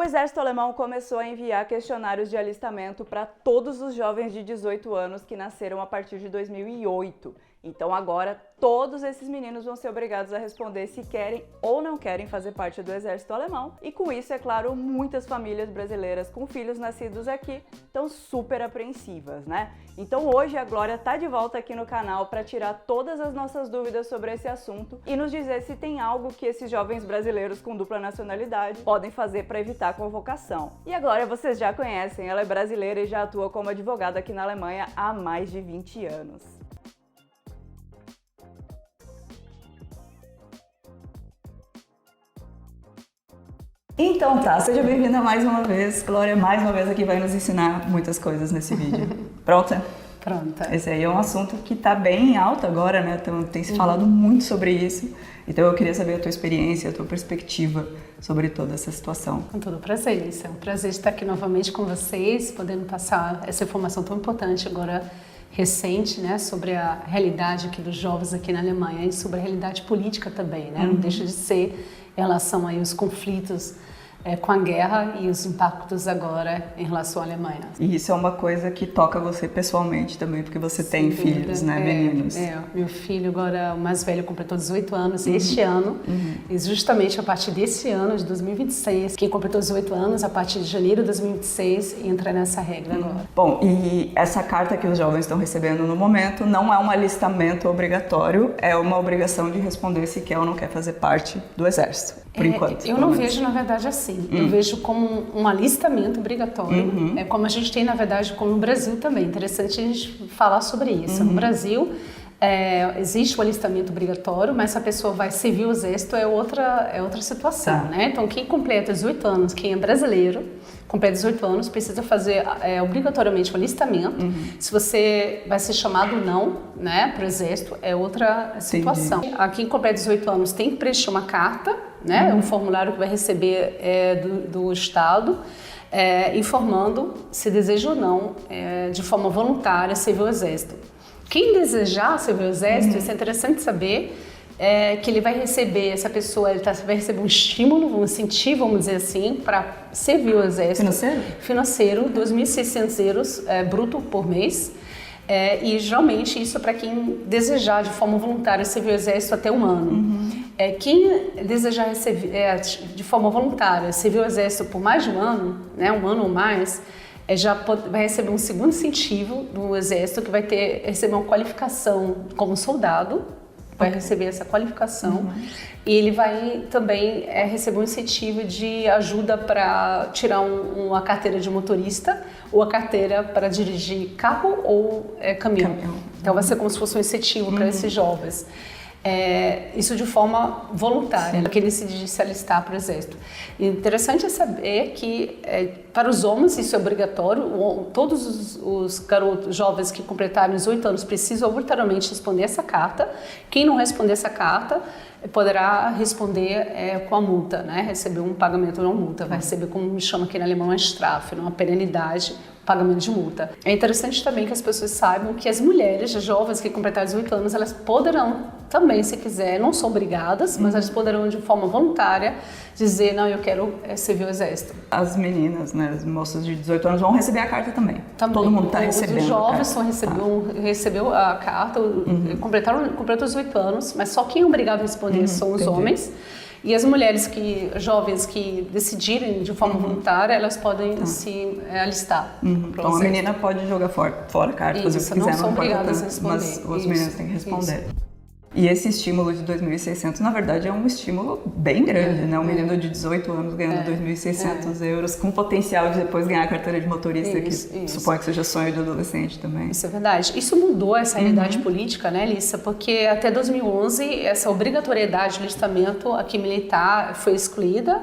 O exército alemão começou a enviar questionários de alistamento para todos os jovens de 18 anos que nasceram a partir de 2008. Então agora todos esses meninos vão ser obrigados a responder se querem ou não querem fazer parte do exército alemão. E com isso, é claro, muitas famílias brasileiras com filhos nascidos aqui estão super apreensivas, né? Então hoje a Glória tá de volta aqui no canal para tirar todas as nossas dúvidas sobre esse assunto e nos dizer se tem algo que esses jovens brasileiros com dupla nacionalidade podem fazer para evitar a convocação. E a Glória vocês já conhecem, ela é brasileira e já atua como advogada aqui na Alemanha há mais de 20 anos. Então tá, seja bem-vinda mais uma vez. Glória mais uma vez aqui vai nos ensinar muitas coisas nesse vídeo. Pronta? Pronta. Esse aí é um assunto que tá bem em alta agora, né? Então, tem se falado muito sobre isso. Então eu queria saber a tua experiência, a tua perspectiva sobre toda essa situação. Com todo prazer, Lisa. É um prazer estar aqui novamente com vocês, podendo passar essa informação tão importante agora recente, né, sobre a realidade aqui dos jovens aqui na Alemanha e sobre a realidade política também, né? Não deixa de ser em relação aí aos conflitos com a guerra e os impactos agora em relação à Alemanha. E isso é uma coisa que toca você pessoalmente também, porque você tem filhos, né, meninos? Meu filho agora, o mais velho, completou 18 anos este ano, e justamente a partir desse ano, de 2026, quem completou 18 anos, a partir de janeiro de 2026, entra nessa regra agora. Bom, e essa carta que os jovens estão recebendo no momento não é um alistamento obrigatório, é uma obrigação de responder se quer ou não quer fazer parte do exército, por enquanto. Eu não vejo, na verdade, assim. Eu vejo como um alistamento obrigatório, como a gente tem, na verdade, como no Brasil também. Interessante a gente falar sobre isso. No Brasil, existe o alistamento obrigatório, mas se a pessoa vai servir o exército é outra situação, né? Então, quem completa 18 anos, quem é brasileiro, completa 18 anos, precisa fazer obrigatoriamente o alistamento. Se você vai ser chamado ou não, né, para o exército, é outra situação. Quem completa 18 anos tem que preencher uma carta, né, um formulário que vai receber do Estado, informando se deseja ou não, de forma voluntária, servir o exército. Quem desejar servir o exército, isso é interessante saber, que ele vai receber, essa pessoa vai receber um estímulo, um incentivo, vamos dizer assim, para servir o exército. Financeiro, 2.600 euros bruto por mês. E geralmente isso é para quem desejar de forma voluntária servir o exército até um ano. Quem desejar receber de forma voluntária servir o exército por mais de um ano, né, um ano ou mais, já vai receber um segundo incentivo do exército, que vai receber uma qualificação como soldado, vai receber essa qualificação, e ele vai também receber um incentivo de ajuda para tirar uma carteira de motorista ou a carteira para dirigir carro ou caminhão. Então vai ser como se fosse um incentivo para esses jovens. Isso de forma voluntária, que ele decide se alistar para o exército. E interessante é saber que para os homens isso é obrigatório, todos os garotos jovens que completaram 18 anos precisam obrigatoriamente responder essa carta. Quem não responder essa carta poderá responder com a multa, né? Receber um pagamento ou uma multa, vai receber, como me chama aqui na Alemanha, uma Strafe, uma penalidade, pagamento de multa. É interessante também que as pessoas saibam que as mulheres, as jovens que completaram 18 anos, elas poderão também, se quiser, não são obrigadas, mas elas poderão de forma voluntária dizer, não, eu quero servir o exército. As meninas, né, as moças de 18 anos vão receber a carta também. Todo mundo está recebendo. Os jovens recebeu a carta, completou 18 anos, mas só quem é obrigado a responder são os homens. E as mulheres jovens que decidirem de forma voluntária, elas podem se alistar. Então a menina pode jogar fora a carta, fazer o que quiser, não são obrigadas a responder. Mas os meninos têm que responder. E esse estímulo de 2.600, na verdade, é um estímulo bem grande, né? Um menino de 18 anos ganhando 2.600 euros, com potencial de depois ganhar a carteira de motorista, que suponho que seja sonho de adolescente também. Isso é verdade. Isso mudou essa realidade política, né, Lissa? Porque até 2011, essa obrigatoriedade de alistamento aqui militar foi excluída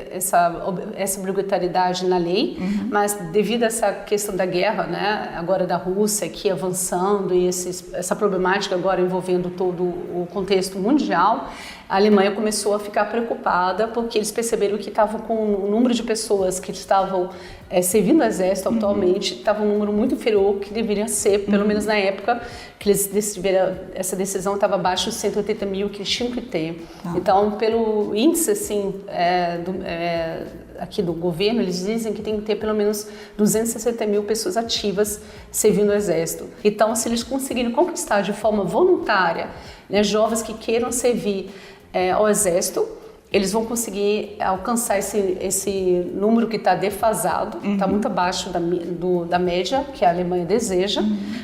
essa obrigatoriedade na lei, mas devido a essa questão da guerra, né, agora da Rússia aqui avançando e essa problemática agora envolvendo todo o contexto mundial, a Alemanha começou a ficar preocupada porque eles perceberam que estavam com o número de pessoas que estavam servindo o exército atualmente, estava um número muito inferior ao que deveria ser, pelo menos na época que eles decidiram, essa decisão estava abaixo dos 180 mil que eles tinham que ter. Então, pelo índice assim, aqui do governo, eles dizem que tem que ter pelo menos 260 mil pessoas ativas servindo o Exército. Então, se eles conseguirem conquistar de forma voluntária, né, jovens que queiram servir ao Exército, eles vão conseguir alcançar esse número que está defasado, está muito abaixo da média que a Alemanha deseja,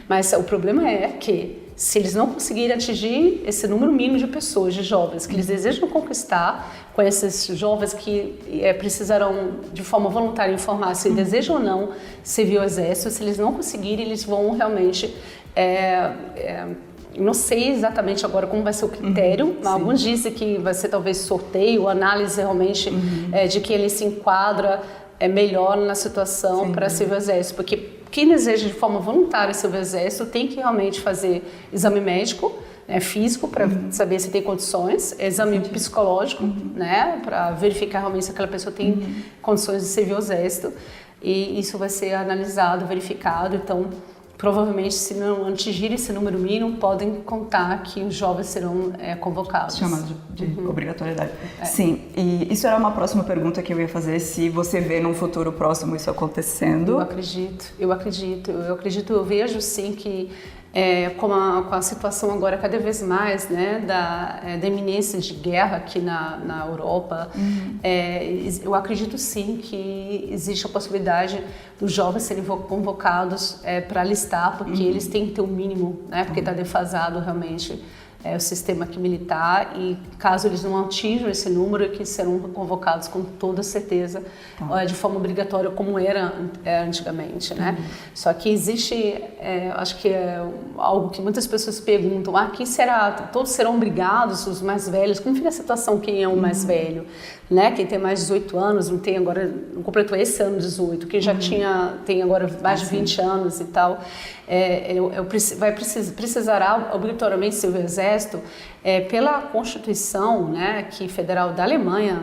mas o problema é que se eles não conseguirem atingir esse número mínimo de pessoas, de jovens, que eles desejam conquistar, com esses jovens que precisarão de forma voluntária informar se desejam ou não servir ao Exército, se eles não conseguirem, eles vão realmente... não sei exatamente agora como vai ser o critério, mas alguns dizem que vai ser talvez sorteio, análise realmente de que ele se enquadra melhor na situação para servir o Exército, porque quem deseja de forma voluntária servir o Exército tem que realmente fazer exame médico, físico, para saber se tem condições, exame psicológico, né, para verificar realmente se aquela pessoa tem condições de servir o Exército, e isso vai ser analisado, verificado. Então, provavelmente, se não atingir esse número mínimo, podem contar que os jovens serão convocados. Chamado de obrigatoriedade. Sim, e isso era uma próxima pergunta que eu ia fazer, se você vê num futuro próximo isso acontecendo. Eu vejo sim que com a situação agora cada vez mais, né, da iminência de guerra aqui na Europa, eu acredito sim que existe a possibilidade dos jovens serem convocados para alistar, porque eles têm que ter o mínimo, né, porque está defasado realmente o sistema aqui militar, e caso eles não atinjam esse número, que serão convocados com toda certeza de forma obrigatória, como era antigamente, né? Só que existe, acho que é algo que muitas pessoas perguntam, quem será? Todos serão obrigados, os mais velhos? Como fica a situação, quem é o mais velho? Né? Quem tem mais de 18 anos, não completou esse ano 18, quem já tem agora mais de 20 anos e tal, precisará obrigatoriamente servir o Exército pela Constituição, né, federal da Alemanha,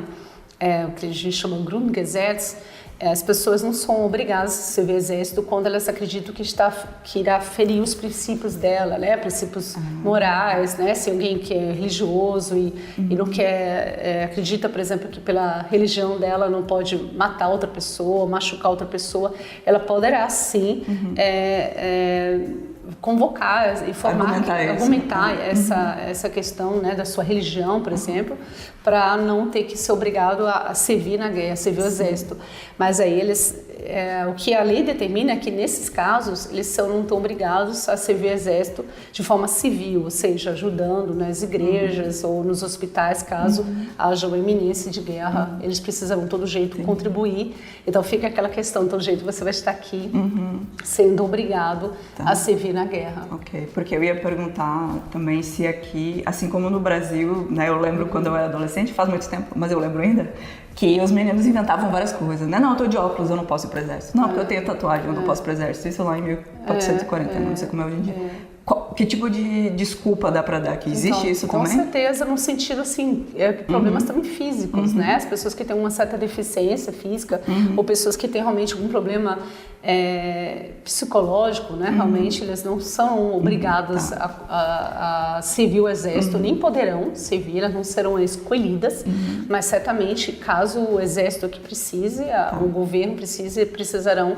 o que a gente chama Grundgesetz. As pessoas não são obrigadas a servir o Exército quando elas acreditam que irá ferir os princípios dela, né? Princípios morais, né? Se alguém que é religioso e não quer, acredita, por exemplo, que pela religião dela não pode matar outra pessoa, machucar outra pessoa, ela poderá sim convocar, informar, argumentar essa questão, né, da sua religião, por exemplo, para não ter que ser obrigado a servir na guerra, servir o Exército. Mas aí o que a lei determina é que nesses casos eles não estão obrigados a servir o Exército de forma civil, ou seja, ajudando nas igrejas ou nos hospitais, caso haja uma iminência de guerra, eles precisam de todo jeito contribuir. Então fica aquela questão, de todo jeito você vai estar aqui sendo obrigado a servir na guerra. Ok, porque eu ia perguntar também se aqui, assim como no Brasil, né, eu lembro quando eu era adolescente, faz muito tempo, mas eu lembro ainda, que os meninos inventavam várias coisas, né? Não, eu tô de óculos, eu não posso ir pro Exército. Não, porque eu tenho tatuagem, eu não posso ir pro Exército. Isso lá em 1440, não sei como é hoje em dia. Que tipo de desculpa dá para dar aqui? Existe então, isso com também? Com certeza, no sentido assim, problemas também físicos, né? As pessoas que têm uma certa deficiência física ou pessoas que têm realmente algum problema psicológico, né? Realmente eles não são obrigadas a servir o Exército, nem poderão servir, elas não serão escolhidas, mas certamente, caso o Exército que precise, o governo precisarão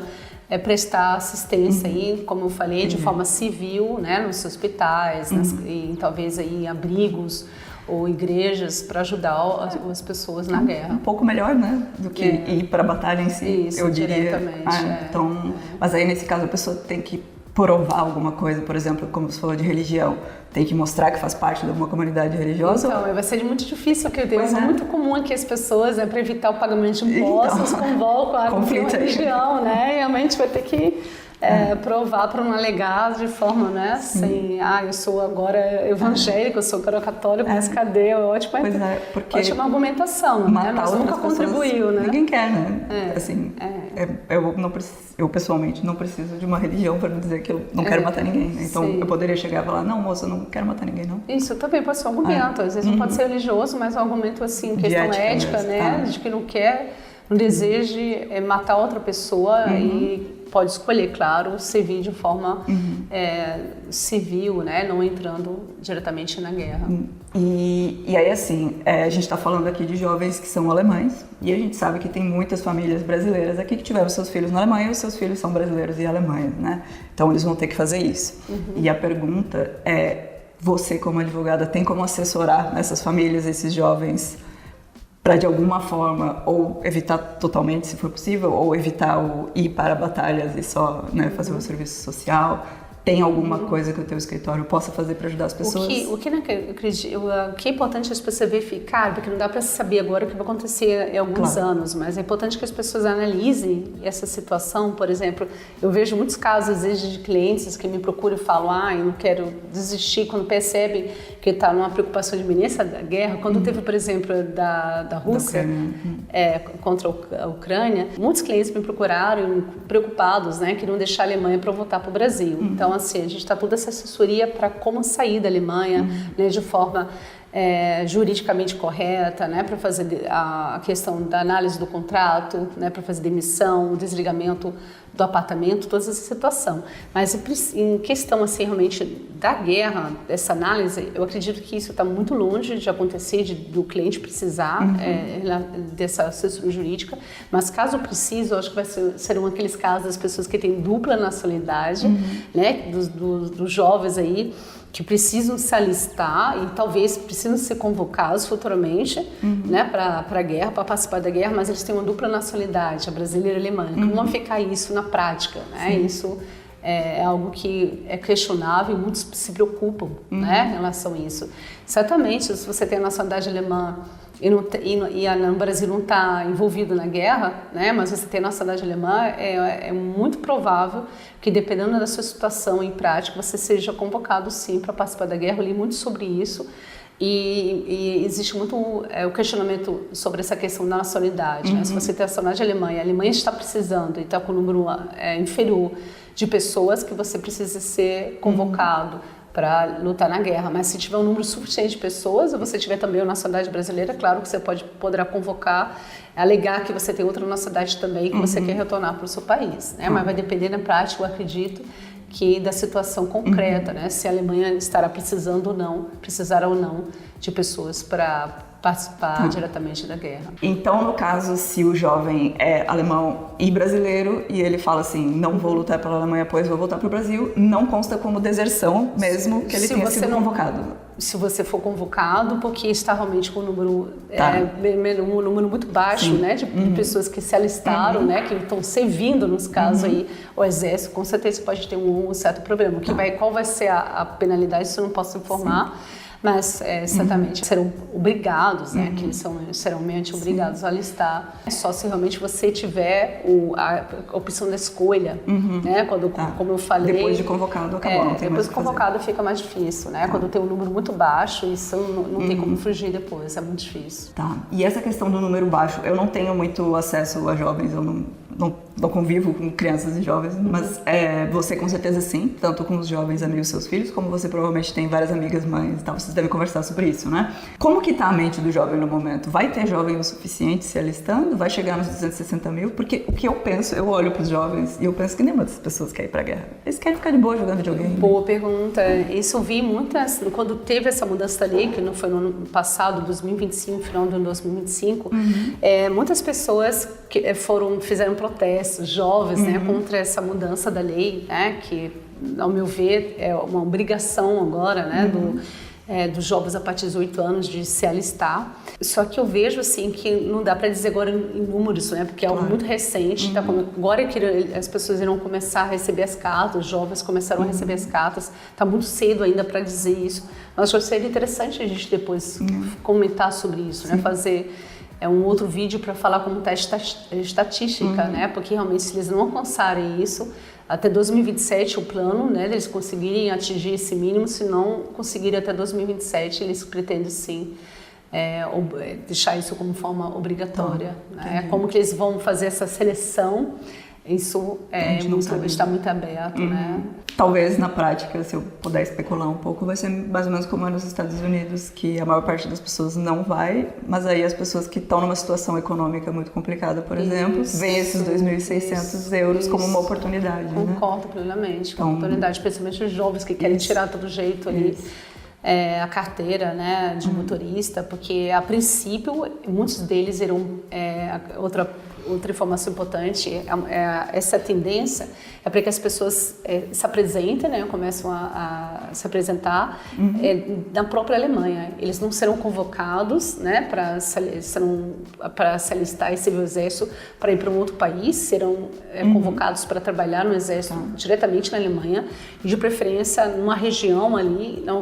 prestar assistência aí, como eu falei, de forma civil, né, nos hospitais, e talvez aí em abrigos ou igrejas para ajudar as pessoas na guerra. Um pouco melhor, né, do que ir para a batalha em si, isso, eu diria. Diretamente. Então, mas aí nesse caso a pessoa tem que provar alguma coisa, por exemplo, como você falou de religião, tem que mostrar que faz parte de alguma comunidade religiosa? Então, vai ser muito difícil, porque é muito comum que as pessoas, para evitar o pagamento de impostos, convocam a religião, né? E realmente vai ter que provar para não alegar de forma, né, assim, eu sou agora evangélico, eu sou católico, mas cadê? Ótima argumentação, né? Mas nunca contribuiu, né? Ninguém quer, né? Eu pessoalmente não preciso de uma religião para me dizer que eu não quero matar ninguém. Então eu poderia chegar e falar, não, moça, eu não quero matar ninguém, não. Isso também pode ser um argumento, às vezes não pode ser religioso, mas um argumento assim, questão ética, né, de que não quer não deseje matar outra pessoa e pode escolher, claro, servir de forma civil, né? Não entrando diretamente na guerra. E aí, assim, a gente está falando aqui de jovens que são alemães e a gente sabe que tem muitas famílias brasileiras aqui que tiveram seus filhos na Alemanha e os seus filhos são brasileiros e alemães, né? Então, eles vão ter que fazer isso. E a pergunta é, você como advogada tem como assessorar essas famílias, esses jovens, para de alguma forma ou evitar totalmente, se for possível, ou evitar o ir para batalhas e só, né, fazer o serviço social? Tem alguma coisa que o teu escritório possa fazer para ajudar as pessoas? O que é importante as pessoas verificar, porque não dá para saber agora o que vai acontecer em alguns anos, mas é importante que as pessoas analisem essa situação. Por exemplo, eu vejo muitos casos, às vezes, de clientes que me procuram e falam, eu não quero desistir, quando percebem que está numa preocupação de iminência da guerra. Quando teve, por exemplo, da Rússia contra a Ucrânia, muitos clientes me procuraram preocupados, né, que não deixar a Alemanha para voltar para o Brasil. Então, assim, a gente está toda essa assessoria para como sair da Alemanha, né, de forma juridicamente correta, né, para fazer a questão da análise do contrato, né, para fazer demissão, desligamento do apartamento, toda essa situação. Mas em questão, assim, realmente da guerra, dessa análise, eu acredito que isso está muito longe de acontecer, do cliente precisar dessa assessoria jurídica, mas caso precise, eu acho que serão aqueles casos das pessoas que têm dupla nacionalidade, né, dos jovens aí, que precisam se alistar e talvez precisam ser convocados futuramente, né, para a guerra, para participar da guerra, mas eles têm uma dupla nacionalidade, a brasileira e a alemã. Como vai ficar isso na prática, né? Isso é algo que é questionável e muitos se preocupam, né, em relação a isso. Certamente, se você tem a nacionalidade alemã e no Brasil não está envolvido na guerra, né, mas você tem nacionalidade alemã, é muito provável que, dependendo da sua situação em prática, você seja convocado sim para participar da guerra. Eu li muito sobre isso e existe muito o questionamento sobre essa questão da nacionalidade. Né? Se você tem a nacionalidade alemã e a Alemanha está precisando e está com um número inferior de pessoas, que você precisa ser convocado para lutar na guerra, mas se tiver um número suficiente de pessoas, ou você tiver também a nacionalidade brasileira, claro que você poderá convocar, alegar que você tem outra nacionalidade também, que você quer retornar para o seu país, né? Mas vai depender na prática, eu acredito, que da situação concreta, né? Se a Alemanha estará precisará ou não de pessoas para participar diretamente da guerra. Então, no caso, se o jovem é alemão e brasileiro e ele fala assim, não vou lutar pela Alemanha, pois vou voltar para o Brasil, não consta como deserção, mesmo que ele tenha sido convocado. Se você for convocado, porque está realmente com um número, um número muito baixo, né, de pessoas que se alistaram, né, que estão servindo, nos casos aí, o exército, com certeza pode ter um certo problema. Qual vai ser a penalidade, isso eu não posso informar. Mas certamente serão obrigados, né, que eles serão realmente obrigados a alistar, só se realmente você tiver a opção da escolha, né, como eu falei. Depois de convocado, acabou, não tem depois de convocado fica mais difícil, né, quando tem um número muito baixo, isso não tem como fugir depois, é muito difícil. Tá, e essa questão do número baixo, eu não tenho muito acesso a jovens, eu não convivo com crianças e jovens, mas você com certeza sim, tanto com os jovens amigos seus filhos, como você provavelmente tem várias amigas mães e tal, vocês devem conversar sobre isso, né? Como que tá a mente do jovem no momento? Vai ter jovem o suficiente se alistando? Vai chegar nos 260 mil? Porque o que eu penso, eu olho pros jovens e eu penso que nenhuma dessas pessoas quer ir pra guerra. Eles querem ficar de boa jogando videogame. Boa pergunta. Isso eu vi muitas, quando teve essa mudança da lei, que não foi no ano passado, 2025, final de 2025, muitas pessoas fizeram protestos, jovens, né, contra essa mudança da lei, né, que, ao meu ver, é uma obrigação agora, né, dos jovens a partir dos 8 anos de se alistar. Só que eu vejo, assim, que não dá para dizer agora em números, né, porque é algo muito recente, tá? Agora que as pessoas irão começar a receber as cartas, os jovens começaram a receber as cartas, tá muito cedo ainda para dizer isso, mas acho que seria interessante a gente depois comentar sobre isso, né, fazer um outro vídeo para falar como está a estatística, né, porque realmente se eles não alcançarem isso, até 2027 o plano, né, eles conseguirem atingir esse mínimo, se não conseguirem até 2027, eles pretendem sim deixar isso como forma obrigatória. Né? Como que eles vão fazer essa seleção Isso está muito aberto, né? Talvez na prática, se eu puder especular um pouco, vai ser mais ou menos como é nos Estados Unidos, que a maior parte das pessoas não vai, mas aí as pessoas que estão numa situação econômica muito complicada, por exemplo, veem esses 2.600 euros como uma oportunidade. Concordo plenamente, com oportunidade, principalmente os jovens que querem tirar todo jeito ali. A carteira, né, de motorista, porque a princípio muitos deles irão outra informação importante, essa tendência é para que as pessoas se apresentem, né, começam a se apresentar na própria Alemanha. Eles não serão convocados, né, para se alistar e servir o exército para ir para um outro país, serão convocados para trabalhar no exército diretamente na Alemanha, e de preferência numa região ali, numa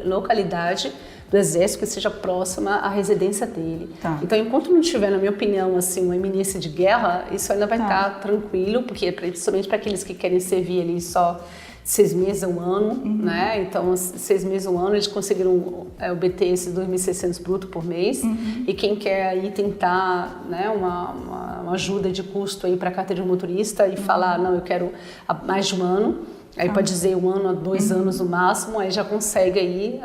localidade do exército que seja próxima à residência dele. Então, enquanto não tiver, na minha opinião, assim, uma iminência de guerra, isso ainda vai estar tranquilo, porque principalmente para aqueles que querem servir ali só 6 meses a um ano, né? Então, 6 meses a um ano, eles conseguiram obter esses 2.600 bruto por mês. E quem quer aí tentar, né, uma ajuda de custo aí para a carteira de motorista e falar, não, eu quero mais de um ano, aí pode dizer 1 ano a 2 anos no máximo, aí já consegue aí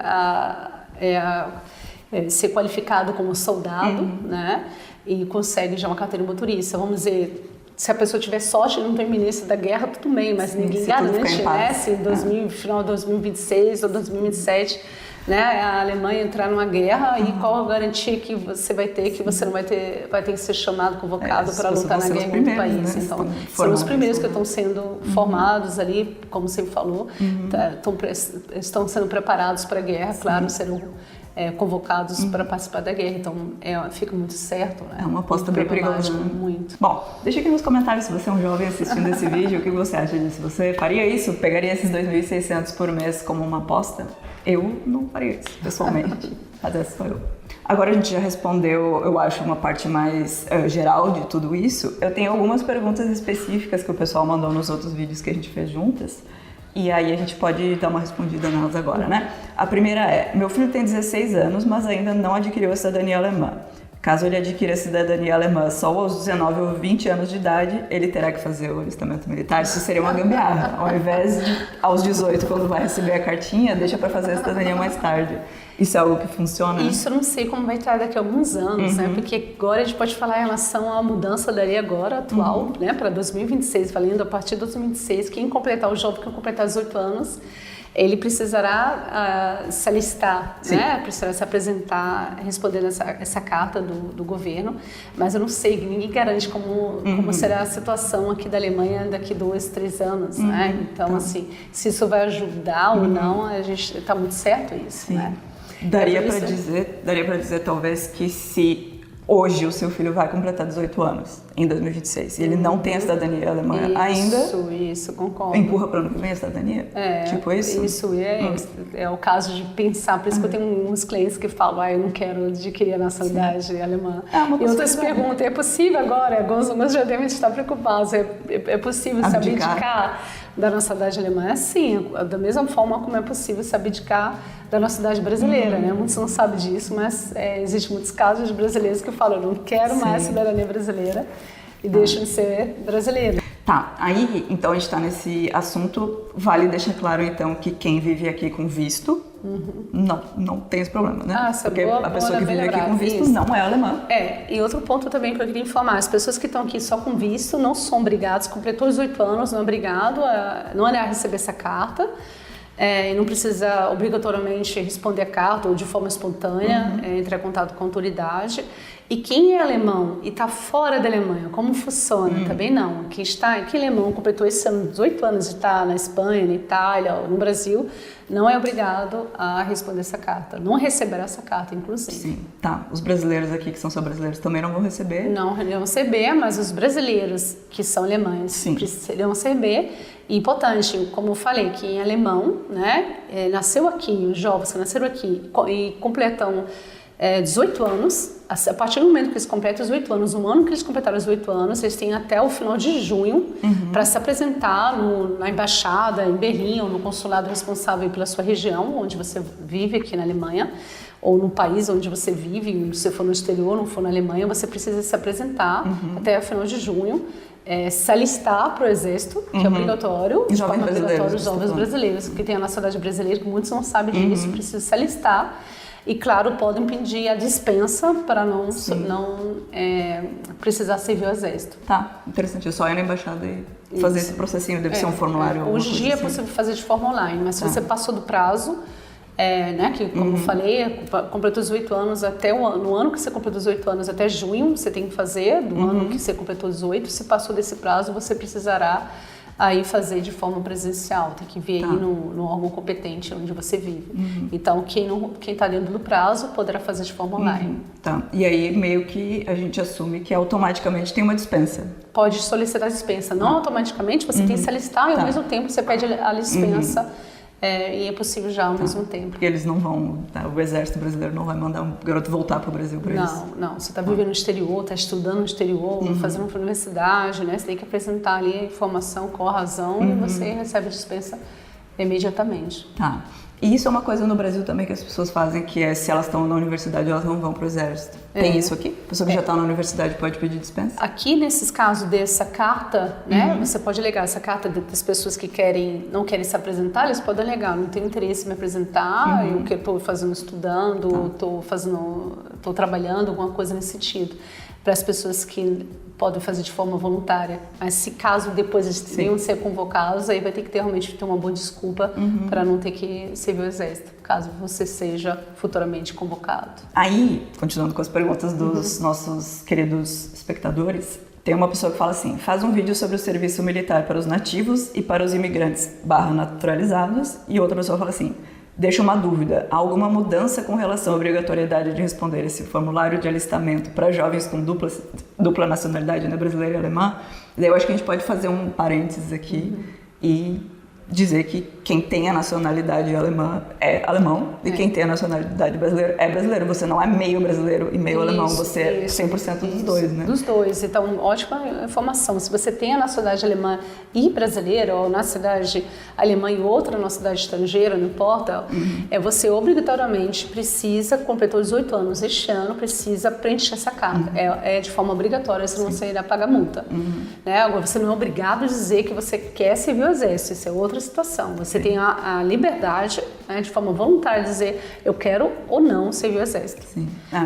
ser qualificado como soldado, né? E consegue já uma carteira de motorista. Vamos dizer, se a pessoa tiver sorte e não tem iminência da guerra, tudo bem, mas ninguém garante, né? Se final de 2026 ou 2027, né, a Alemanha entrar numa guerra, e qual a garantia que você vai ter que você não vai ter que ser chamado, convocado para lutar na guerra em outro país. Né? Então, são os primeiros que estão sendo formados ali, como você falou, estão sendo preparados para a guerra, claro, serão convocados para participar da guerra, então fica muito certo. Né? É uma aposta bem perigosa. Muito. Bom, deixa aqui nos comentários se você é um jovem assistindo esse vídeo, o que você acha disso? Você faria isso? Pegaria esses 2.600 por mês como uma aposta? Eu não faria isso, pessoalmente. Mas essa sou eu. Agora a gente já respondeu, eu acho, uma parte mais geral de tudo isso. Eu tenho algumas perguntas específicas que o pessoal mandou nos outros vídeos que a gente fez juntas. E aí a gente pode dar uma respondida nelas agora, né? A primeira é, meu filho tem 16 anos, mas ainda não adquiriu a cidadania alemã. Caso ele adquira a cidadania alemã só aos 19 ou 20 anos de idade, ele terá que fazer o alistamento militar. Isso seria uma gambiarra. Ao invés de aos 18, quando vai receber a cartinha, deixa para fazer a cidadania mais tarde. Isso é algo que funciona? Isso eu não sei como vai estar daqui a alguns anos, né? Porque agora a gente pode falar em relação à mudança da lei agora, atual, né? Para 2026, valendo a partir de 2026, o jovem que completar 18 anos, ele precisará se alistar, né? Precisará se apresentar, respondendo essa carta do governo, mas eu não sei, ninguém garante como será a situação aqui da Alemanha daqui 2, 3 anos, né? Então, assim, se isso vai ajudar ou não, a gente está muito certo isso, né? Daria para dizer talvez que se hoje o seu filho vai completar 18 anos, em 2026, e ele não tem a cidadania alemã ainda... Isso, concordo. Empurra para ano que vem a cidadania? Tipo isso? Isso, é o caso de pensar, por isso que eu tenho uns clientes que falam, eu não quero adquirir a nacionalidade alemã. E outras perguntam, é possível agora? Alguns já devem estar preocupados, é possível se abdicar da nacionalidade alemã? É sim, da mesma forma como é possível se abdicar da nacionalidade brasileira, né? Muitos não sabem disso, mas existem muitos casos de brasileiros que falam, eu não quero mais cidadania brasileira e deixam de ser brasileiro. Tá, aí então a gente está nesse assunto, vale deixar claro então que quem vive aqui com visto, não tem esse problema, né? Porque a pessoa que vive aqui com visto não é alemã. E outro ponto também que eu queria informar, as pessoas que estão aqui só com visto não são obrigadas, completou os 18 anos, não é obrigado a receber essa carta. E não precisa obrigatoriamente responder a carta ou de forma espontânea, entrar em contato com a autoridade. E quem é alemão e está fora da Alemanha, como funciona? Também não. Quem é alemão, completou esse ano 18 anos de estar na Espanha, na Itália ou no Brasil, não é obrigado a responder essa carta. Não receberá essa carta, inclusive. Sim, tá. Os brasileiros aqui, que são só brasileiros, também não vão receber? Não vão receber, mas os brasileiros que são alemães precisam receber. E importante, como eu falei, que em alemão, né, nasceu aqui, os jovens que nasceram aqui e completam 18 anos, a partir do momento que eles completam 18 anos, no ano que eles completaram os 18 anos, eles têm até o final de junho para se apresentar na embaixada, em Berlim, ou no consulado responsável pela sua região, onde você vive aqui na Alemanha, ou no país onde você vive, se for no exterior, não for na Alemanha, você precisa se apresentar até final de junho, se alistar para o Exército, que é obrigatório, de forma obrigatória, os jovens brasileiros, que têm a nacionalidade brasileira, que muitos não sabem disso, precisam se alistar. E, claro, podem pedir a dispensa para não precisar servir o Exército. Tá, interessante. É só ir na embaixada e fazer esse processinho, deve ser um formulário. Hoje em dia é possível fazer de forma online, mas se você passou do prazo, né, que como eu falei, completou 18 anos no ano que você completou 18 anos até junho, você tem que fazer, do ano que você completou 18, se passou desse prazo, você precisará aí fazer de forma presencial, tem que vir aí no órgão competente onde você vive. Então, quem está dentro do prazo poderá fazer de forma online. Tá, e aí meio que a gente assume que automaticamente tem uma dispensa. Pode solicitar a dispensa, não automaticamente, você tem que se alistar e ao mesmo tempo você pede a dispensa. E é possível já ao mesmo tempo. Porque eles não vão, o Exército Brasileiro não vai mandar um garoto voltar para o Brasil para isso. Não. Você está vivendo no exterior, está estudando no exterior, fazendo uma universidade, né? Você tem que apresentar ali a informação com a razão e você recebe a dispensa imediatamente. Tá. E isso é uma coisa no Brasil também que as pessoas fazem, que é se elas estão na universidade, elas não vão para o Exército. Tem isso aqui? A pessoa que já está na universidade pode pedir dispensa? Aqui, nesses casos dessa carta, né, você pode alegar essa carta das pessoas que não querem se apresentar, eles podem alegar, não tenho interesse em me apresentar, eu que estou fazendo, estudando, estou trabalhando, alguma coisa nesse sentido. Para as pessoas que podem fazer de forma voluntária, mas se caso depois eles venham ser convocados, aí vai ter que realmente ter uma boa desculpa para não ter que servir o Exército, caso você seja futuramente convocado. Aí, continuando com as perguntas dos nossos queridos espectadores, tem uma pessoa que fala assim, faz um vídeo sobre o serviço militar para os nativos e para os imigrantes /naturalizados, e outra pessoa fala assim, deixa uma dúvida, há alguma mudança com relação à obrigatoriedade de responder esse formulário de alistamento para jovens com dupla nacionalidade, né, brasileira e alemã? Daí eu acho que a gente pode fazer um parênteses aqui e dizer que quem tem a nacionalidade alemã é alemão e quem tem a nacionalidade brasileira é brasileiro. Você não é meio brasileiro e meio alemão, você é 100% dos dois, né? Dos dois. Então, ótima informação. Se você tem a nacionalidade alemã e brasileira, ou nacionalidade alemã e outra nacionalidade estrangeira, não importa, você obrigatoriamente precisa, completou 18 anos este ano, precisa preencher essa carta. É de forma obrigatória, senão você irá pagar multa. Né? Agora, você não é obrigado a dizer que você quer servir o Exército, isso é outra situação. Você tem a liberdade, né, de forma voluntária, de dizer eu quero ou não servir o Exército.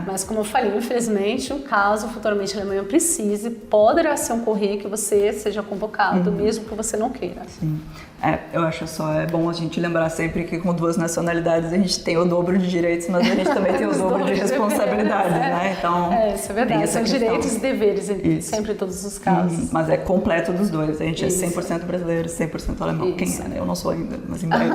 Mas como eu falei, infelizmente, caso futuramente a Alemanha precise, poderá ocorrer que você seja convocado, mesmo que você não queira. Sim. Eu acho é bom a gente lembrar sempre que com duas nacionalidades a gente tem o dobro de direitos, mas a gente também tem o dobro de responsabilidades, né? Então, isso é verdade, são direitos e deveres, sempre em todos os casos. Mas é completo dos dois, a gente é 100% brasileiro, 100% alemão. Quem é, né? Eu não sou ainda, mas em breve.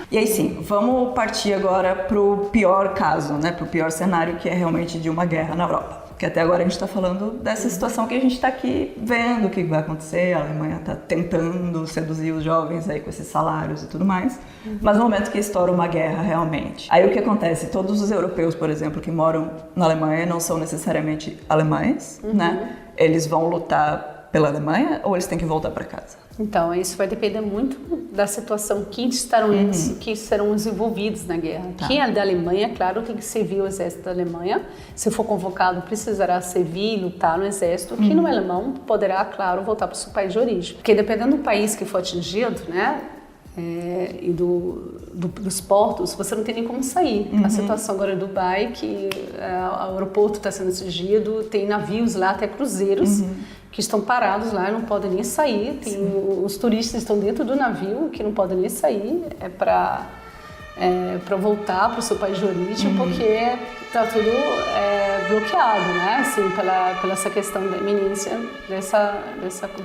E aí sim, vamos partir agora pro pior caso, né? Pro pior cenário, que é realmente de uma guerra na Europa. Porque até agora a gente está falando dessa situação que a gente está aqui vendo o que vai acontecer, a Alemanha está tentando seduzir os jovens aí com esses salários e tudo mais, mas no momento que estoura uma guerra realmente. Aí o que acontece? Todos os europeus, por exemplo, que moram na Alemanha não são necessariamente alemães, né? Eles vão lutar pela Alemanha ou eles têm que voltar para casa? Então, isso vai depender muito da situação que serão desenvolvidos na guerra. Quem é da Alemanha, claro, tem que servir o Exército da Alemanha. Se for convocado, precisará servir e lutar no Exército. Quem não é alemão poderá, claro, voltar para o seu país de origem. Porque dependendo do país que for atingido, né, e dos portos, você não tem nem como sair. A situação agora em Dubai, que o aeroporto está sendo atingido, tem navios lá, até cruzeiros, que estão parados lá, não podem nem sair. Os turistas estão dentro do navio, que não podem nem sair, para voltar para o seu país de origem, porque está tudo bloqueado, né? Assim, pela essa questão da iminência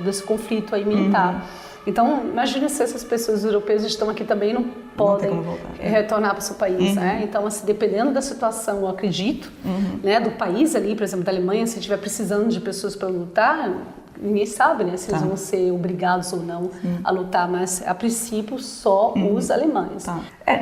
desse conflito aí militar. Então, imagina se essas pessoas europeias estão aqui também não podem retornar para o seu país, né? Então, assim, dependendo da situação, eu acredito, né, do país ali, por exemplo, da Alemanha, se estiver precisando de pessoas para lutar, ninguém sabe, né, se eles vão ser obrigados ou não a lutar, mas a princípio só os alemães.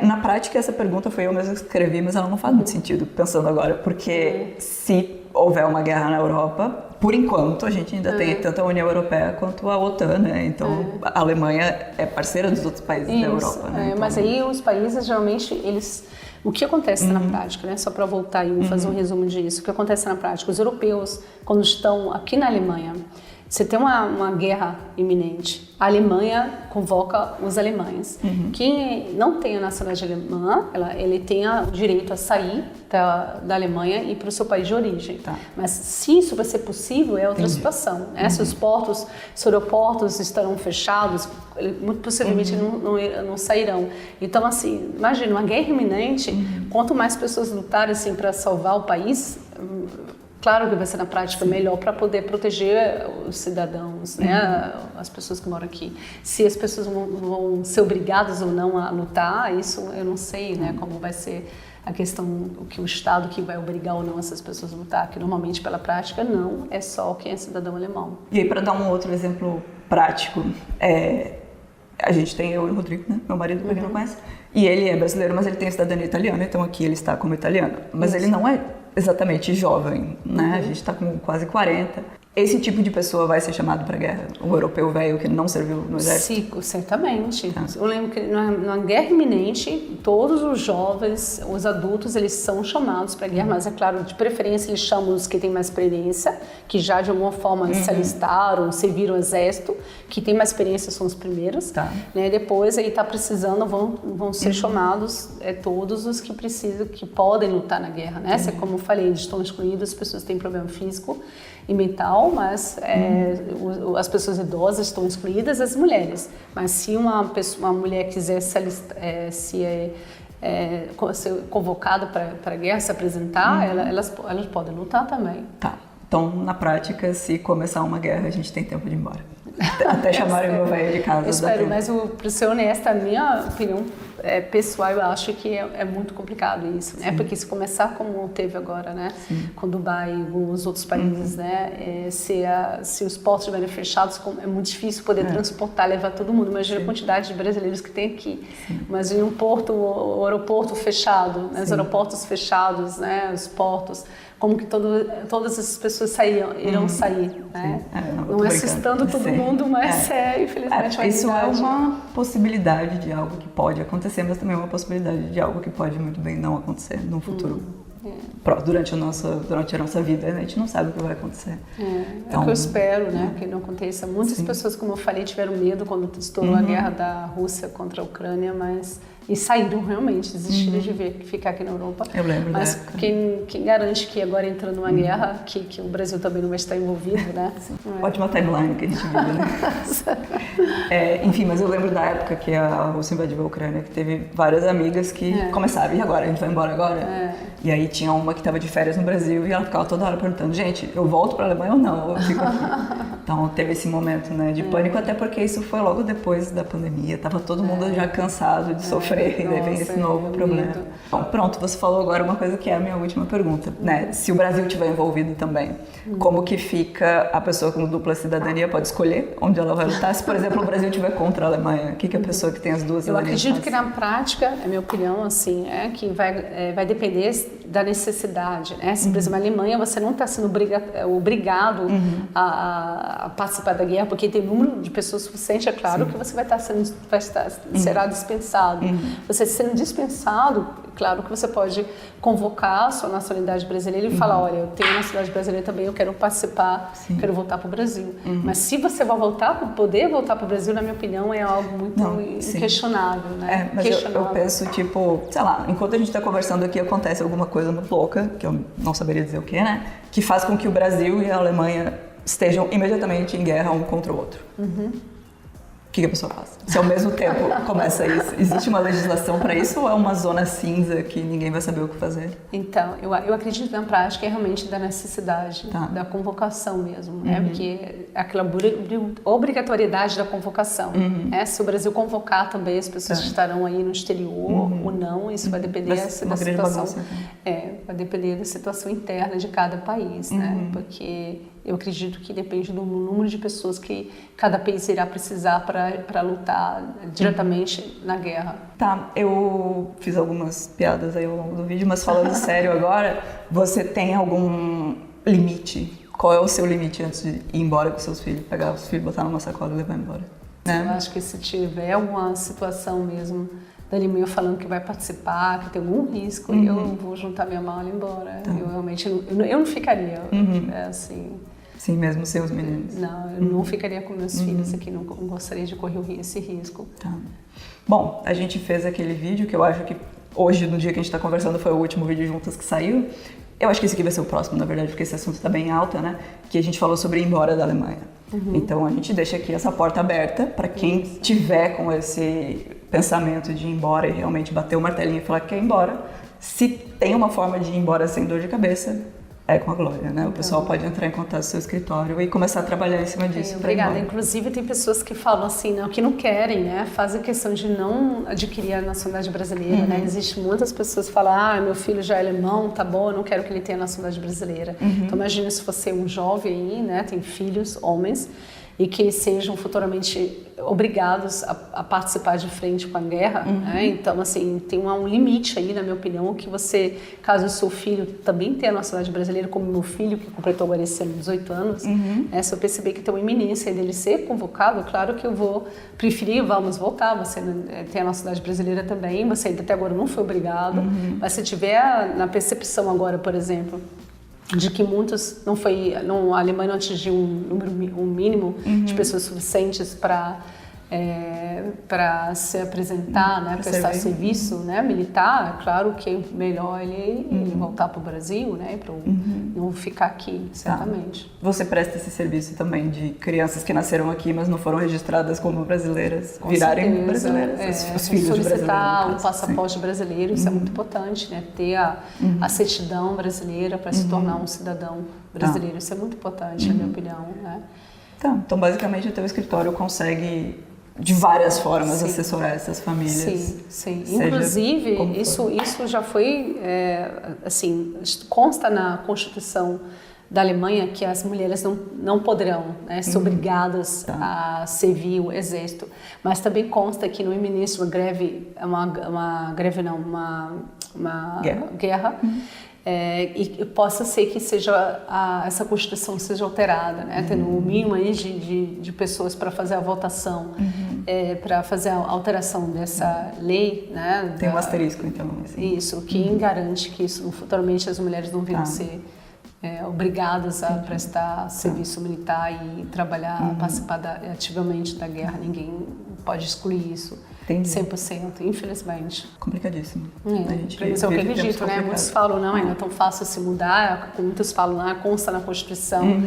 Na prática, essa pergunta foi eu mesma que escrevi, mas ela não faz muito sentido, pensando agora, porque se houver uma guerra na Europa, por enquanto, a gente ainda tem tanto a União Europeia quanto a OTAN, né? Então, a Alemanha é parceira dos outros países da Europa, né? Então, mas aí os países, geralmente, eles O que acontece na prática, né? Só para voltar e fazer um resumo disso. O que acontece na prática? Os europeus, quando estão aqui na Alemanha, você tem uma guerra iminente. A Alemanha convoca os alemães. Quem não tem a nacionalidade alemã, ele tem o direito a sair da Alemanha e ir para o seu país de origem. Tá. Mas se isso vai ser possível, é outra situação. Né? Se os aeroportos estarão fechados, muito possivelmente não sairão. Então, assim, imagina, uma guerra iminente, quanto mais pessoas lutarem assim, para salvar o país, claro que vai ser na prática melhor para poder proteger os cidadãos, né? As pessoas que moram aqui. Se as pessoas vão ser obrigadas ou não a lutar, isso eu não sei, né? Como vai ser a questão, o Estado que vai obrigar ou não essas pessoas a lutar, que normalmente pela prática não, é só quem é cidadão alemão. E aí, para dar um outro exemplo prático, a gente tem eu e o Rodrigo, né? Meu marido, pra quem não conhece, e ele é brasileiro, mas ele tem cidadania italiana, então aqui ele está como italiano. Mas ele não é exatamente jovem, né? A gente está com quase 40. Esse tipo de pessoa vai ser chamado para a guerra? O europeu velho que não serviu no exército? Sim, certamente. Eu lembro que na guerra iminente, todos os jovens, os adultos, eles são chamados para a guerra, mas é claro, de preferência eles chamam os que têm mais experiência, que já de alguma forma se alistaram, serviram o exército, que têm mais experiência são os primeiros. Tá. Né? Depois, aí está precisando, vão ser chamados todos os que precisam, que podem lutar na guerra. Né? Como eu falei, eles estão excluídos, as pessoas têm problema físico e mental, mas as pessoas idosas estão excluídas, as mulheres. Mas se uma mulher quiser ser convocada para a guerra, se apresentar, elas podem lutar também. Tá. Então, na prática, se começar uma guerra, a gente tem tempo de ir embora. Até chamarem o meu velho de casa. Eu espero, mas para ser honesta, a minha opinião pessoal, eu acho que é muito complicado isso, né? Porque se começar como teve agora, né? Com Dubai e os outros países, né? Se os portos estiverem fechados, é muito difícil poder transportar, levar todo mundo. Imagina a quantidade de brasileiros que tem aqui. Imagina o aeroporto fechado, né? Os aeroportos fechados, né? Os portos. Como que todas essas pessoas irão sair, né? Não assustando todo mundo, mas infelizmente a isso é uma possibilidade de algo que pode acontecer, mas também é uma possibilidade de algo que pode muito bem não acontecer no futuro. Durante a nossa vida, né? A gente não sabe o que vai acontecer. Então, é o que eu espero, né? Que não aconteça. Muitas pessoas, como eu falei, tiveram medo quando estourou a guerra da Rússia contra a Ucrânia, e saíram realmente, desistiram de ficar aqui na Europa. Eu lembro. Mas quem garante que agora entrando numa guerra, que o Brasil também não vai estar envolvido, né? Ótima timeline que a gente vive, né? Enfim, mas eu lembro da época que a Rússia invadiu a Ucrânia, que teve várias amigas que começaram, e agora? A gente vai embora agora? E aí tinha uma que estava de férias no Brasil e ela ficava toda hora perguntando, gente, eu volto para a Alemanha ou não? Eu fico aqui. Então teve esse momento, né, de pânico, até porque isso foi logo depois da pandemia, tava todo mundo já cansado de sofrer. E daí vem esse novo problema. Bom, pronto, você falou agora uma coisa que é a minha última pergunta, né? Se o Brasil estiver envolvido também, como que fica a pessoa com dupla cidadania? Pode escolher onde ela vai lutar? Se, por exemplo, o Brasil estiver contra a Alemanha, o que a pessoa que tem as duas cidadanias Eu acredito que na prática, a minha opinião, assim, é que vai depender da necessidade, né? Se, por exemplo, a Alemanha, você não está sendo obrigado a participar da guerra, porque tem número de pessoas suficiente, é claro que você será dispensado. Você sendo dispensado, claro que você pode convocar a sua nacionalidade brasileira e falar, olha, eu tenho nacionalidade brasileira também, eu quero participar, quero voltar para o Brasil. Mas se você vai poder voltar para o Brasil, na minha opinião, é algo muito inquestionável, né? Mas eu penso, tipo, sei lá, enquanto a gente está conversando aqui, acontece alguma coisa muito louca, que eu não saberia dizer o que, né? Que faz com que o Brasil e a Alemanha estejam imediatamente em guerra um contra o outro. O que a pessoa faz? Se ao mesmo tempo começa isso, existe uma legislação para isso ou é uma zona cinza que ninguém vai saber o que fazer? Então, eu acredito na prática é realmente da necessidade, da convocação mesmo, né? Porque aquela obrigatoriedade da convocação, né? Se o Brasil convocar também, as pessoas estarão aí no exterior ou não, isso vai depender da situação. Vai depender da situação interna de cada país, né? Porque eu acredito que depende do número de pessoas que cada país irá precisar para lutar diretamente na guerra. Tá, eu fiz algumas piadas aí ao longo do vídeo, mas falando sério agora, você tem algum limite? Qual é o seu limite antes de ir embora com seus filhos? Pegar os filhos, botar numa sacola e levar embora? Eu acho que se tiver uma situação mesmo da Alemanha falando que vai participar, que tem algum risco, eu vou juntar minha mala e ir embora. Eu realmente eu não ficaria, assim... Sim, mesmo sem os meninos. Não, eu não ficaria com meus filhos aqui, não gostaria de correr esse risco. Tá. Bom, a gente fez aquele vídeo que eu acho que hoje, no dia que a gente está conversando, foi o último vídeo juntas que saiu. Eu acho que esse aqui vai ser o próximo, na verdade, porque esse assunto está bem alto, né? Que a gente falou sobre ir embora da Alemanha. Então a gente deixa aqui essa porta aberta para quem tiver com esse pensamento de ir embora e realmente bater o martelinho e falar que quer ir embora. Se tem uma forma de ir embora sem dor de cabeça, é com a Glória, né? O pessoal pode entrar em contato com o seu escritório e começar a trabalhar em cima disso. Obrigada. Inclusive tem pessoas que falam assim, não, que não querem, né? Fazem questão de não adquirir a nacionalidade brasileira, né? Existem muitas pessoas que falam, meu filho já é alemão, tá bom, eu não quero que ele tenha a nacionalidade brasileira. Então imagina se você é um jovem aí, né? Tem filhos, homens, e que sejam futuramente obrigados a participar de frente com a guerra, né? Então, assim, tem um limite aí, na minha opinião, que você, caso o seu filho também tenha a nacionalidade brasileira, como meu filho, que completou agora esse ano 18 anos, né? Se eu perceber que tem uma iminência dele ser convocado, claro que eu vou preferir, vamos voltar, você tem a nacionalidade brasileira também, você ainda até agora não foi obrigado, mas se tiver na percepção agora, por exemplo, de que muitos a Alemanha não atingiu um mínimo de pessoas suficientes para se apresentar, né, prestar serviço, né, militar. Claro que é melhor ele voltar para o Brasil, né, para não ficar aqui, certamente. Você presta esse serviço também de crianças que nasceram aqui, mas não foram registradas como brasileiras, virarem brasileiras, os filhos de brasileiros. Solicitar o passaporte brasileiro, isso é muito importante, né, ter a certidão brasileira para se tornar um cidadão brasileiro, isso é muito importante, na minha opinião, né. Então, basicamente, o teu escritório consegue, de várias formas, assessorar essas famílias. Sim. Inclusive, isso já foi, assim, consta na Constituição da Alemanha que as mulheres não poderão, né, ser obrigadas a servir o exército. Mas também consta que no início uma guerra. E possa ser que essa Constituição seja alterada, né? Tendo um mínimo aí de pessoas para fazer a votação, para fazer a alteração dessa lei, né? Tem um asterisco, então. Assim. Isso, que garante que futuramente as mulheres não venham ser obrigadas a prestar serviço militar e trabalhar, participar ativamente da guerra. Ninguém pode excluir isso. Entendi. 100%, infelizmente. Complicadíssimo. Mas eu acredito, né? Muitos falam, não, ainda é tão fácil se mudar. Muitos falam, consta na Constituição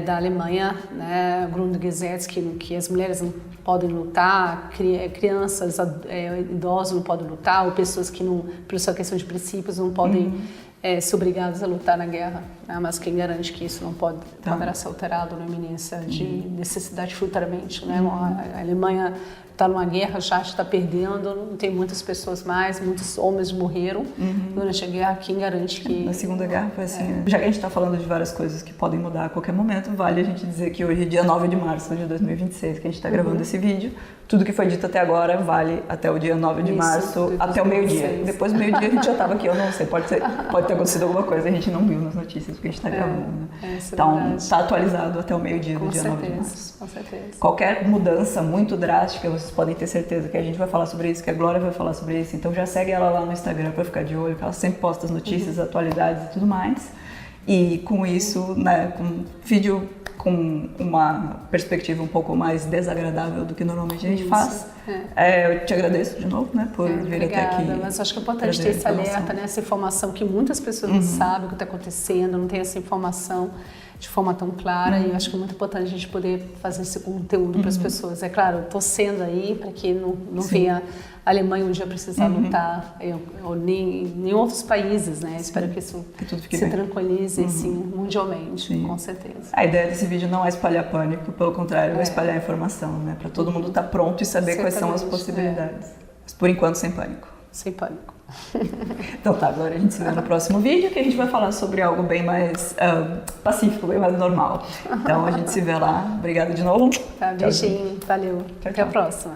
da Alemanha, né, Grundgesetz, que as mulheres não podem lutar, crianças, idosos não podem lutar, ou pessoas que não, por sua questão de princípios, não podem ser obrigadas a lutar na guerra, né? Mas quem garante que isso não poderá ser alterado na iminência de necessidade futuramente, né? A Alemanha está numa guerra, já está perdendo, não tem muitas pessoas mais, muitos homens morreram durante a guerra, quem garante que... Na Segunda Guerra foi assim, já que a gente está falando de várias coisas que podem mudar a qualquer momento, vale a gente dizer que hoje é dia 9 de março de 2026, que a gente está gravando esse vídeo, tudo que foi dito até agora vale até o dia 9 de março, até o meio-dia. Depois do meio-dia a gente já estava aqui, eu não sei, pode ter acontecido alguma coisa, a gente não viu nas notícias, porque a gente está gravando. Né? Então, está atualizado até o meio-dia do dia 9 de março. Com certeza. Qualquer mudança muito drástica, vocês podem ter certeza que a gente vai falar sobre isso, que a Glória vai falar sobre isso. Então já segue ela lá no Instagram para ficar de olho, que ela sempre posta as notícias, atualidades e tudo mais. E com isso, né, com vídeo com uma perspectiva um pouco mais desagradável do que normalmente a gente faz. Eu te agradeço de novo, né, por vir até aqui. Mas acho que é importante ter esse alerta, né, essa informação que muitas pessoas não sabem o que está acontecendo, não tem essa informação de forma tão clara, e eu acho que é muito importante a gente poder fazer esse conteúdo para as pessoas. É claro, torcendo aí para que não venha a Alemanha um dia precisar lutar, ou nem outros países, né? Espero que isso se tranquilize mundialmente, com certeza. A ideia desse vídeo não é espalhar pânico, pelo contrário, é espalhar informação, né? Para todo mundo estar pronto e saber quais são as possibilidades. Mas por enquanto, sem pânico. Sem pânico. Então tá, agora a gente se vê no próximo vídeo, que a gente vai falar sobre algo bem mais pacífico, bem mais normal. Então a gente se vê lá. Obrigada de novo. Tá, beijinho, valeu. Até a próxima.